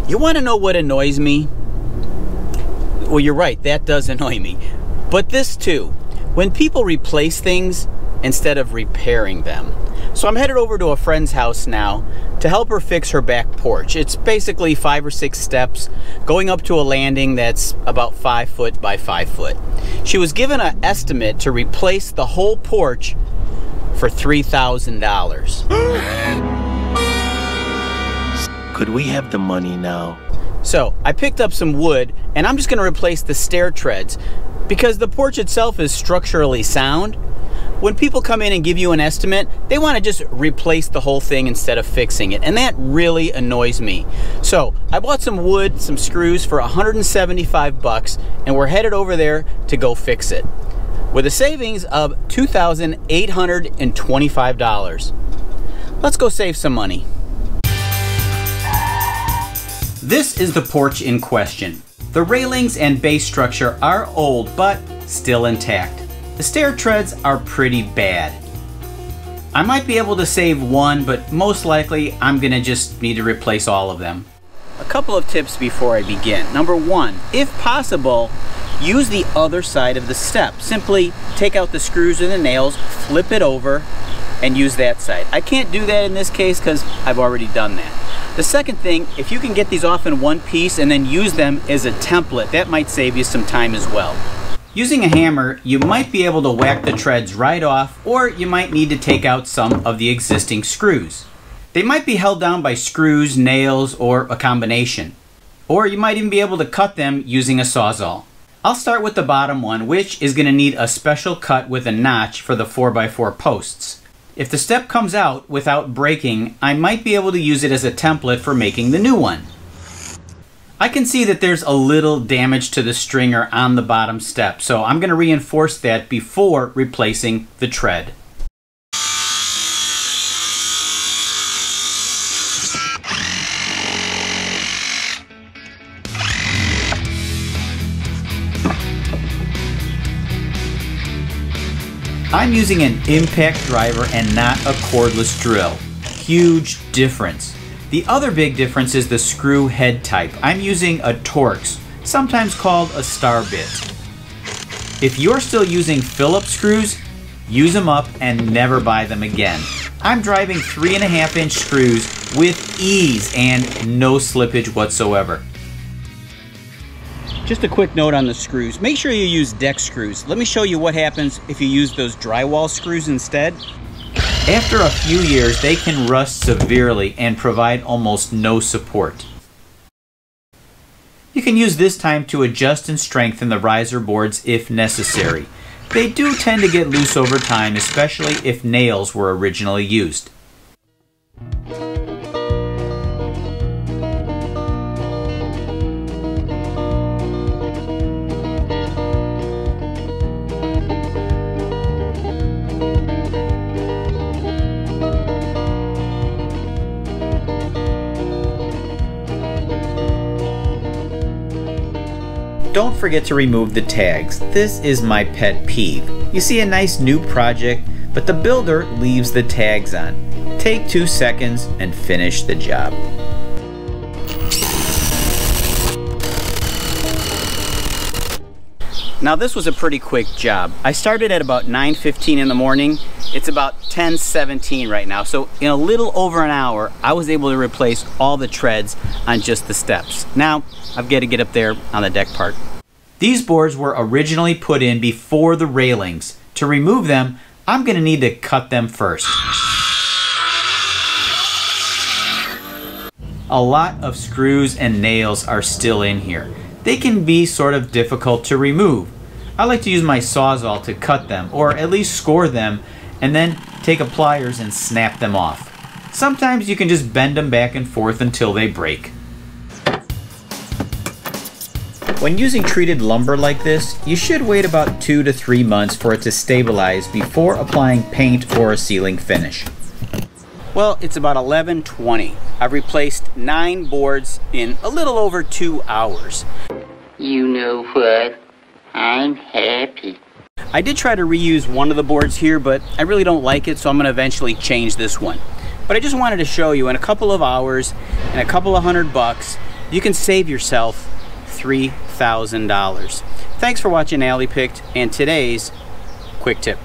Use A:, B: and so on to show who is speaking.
A: You want to know what annoys me? Well, you're right, that does annoy me. But this too, when people replace things instead of repairing them. So I'm headed over to a friend's house now to help her fix her back porch. It's basically 5 or 6 steps going up to a landing that's about 5 foot by 5 foot. She was given an estimate to replace the whole porch for $3,000.
B: Could we have the money now?
A: So I picked up some wood and I'm just going to replace the stair treads because the porch itself is structurally sound. When people come in and give you an estimate, they want to just replace the whole thing instead of fixing it, and that really annoys me. So I bought some wood, some screws for 175 bucks, and we're headed over there to go fix it with a savings of $2,825. Let's go save some money. This is the porch in question. The railings and base structure are old, but still intact. The stair treads are pretty bad. I might be able to save one, but most likely I'm gonna just need to replace all of them. A couple of tips before I begin. Number one, if possible, use the other side of the step. Simply take out the screws and the nails, flip it over, and use that side. I can't do that in this case because I've already done that. The second thing, if you can get these off in one piece and then use them as a template, that might save you some time as well. Using a hammer, you might be able to whack the treads right off, or you might need to take out some of the existing screws. They might be held down by screws, nails, or a combination. Or you might even be able to cut them using a sawzall. I'll start with the bottom one, which is going to need a special cut with a notch for the 4x4 posts. If the step comes out without breaking, I might be able to use it as a template for making the new one. I can see that there's a little damage to the stringer on the bottom step, so I'm going to reinforce that before replacing the tread. I'm using an impact driver and not a cordless drill. Huge difference. The other big difference is the screw head type. I'm using a Torx, sometimes called a star bit. If you're still using Phillips screws, use them up and never buy them again. I'm driving 3.5-inch screws with ease and no slippage whatsoever. Just a quick note on the screws. Make sure you use deck screws. Let me show you what happens if you use those drywall screws instead. After a few years, they can rust severely and provide almost no support. You can use this time to adjust and strengthen the riser boards if necessary. They do tend to get loose over time, especially if nails were originally used. Don't forget to remove the tags. This is my pet peeve. You see a nice new project, but the builder leaves the tags on. Take 2 seconds and finish the job. Now this was a pretty quick job. I started at about 9:15 in the morning. It's about 10:17 right now. So in a little over an hour, I was able to replace all the treads on just the steps. Now I've got to get up there on the deck part. These boards were originally put in before the railings. To remove them, I'm going to need to cut them first. A lot of screws and nails are still in here. They can be sort of difficult to remove. I like to use my sawzall to cut them, or at least score them, and then take a pliers and snap them off. Sometimes you can just bend them back and forth until they break. When using treated lumber like this, you should wait about 2 to 3 months for it to stabilize before applying paint or a sealing finish. Well, it's about 11:20. I've replaced 9 boards in a little over 2 hours.
C: You know what? I'm happy.
A: I did try to reuse one of the boards here, but I really don't like it, so I'm going to eventually change this one. But I just wanted to show you in a couple of hours and a couple of $100, you can save yourself $3,000. Thanks for watching Alley Picked and today's quick tip.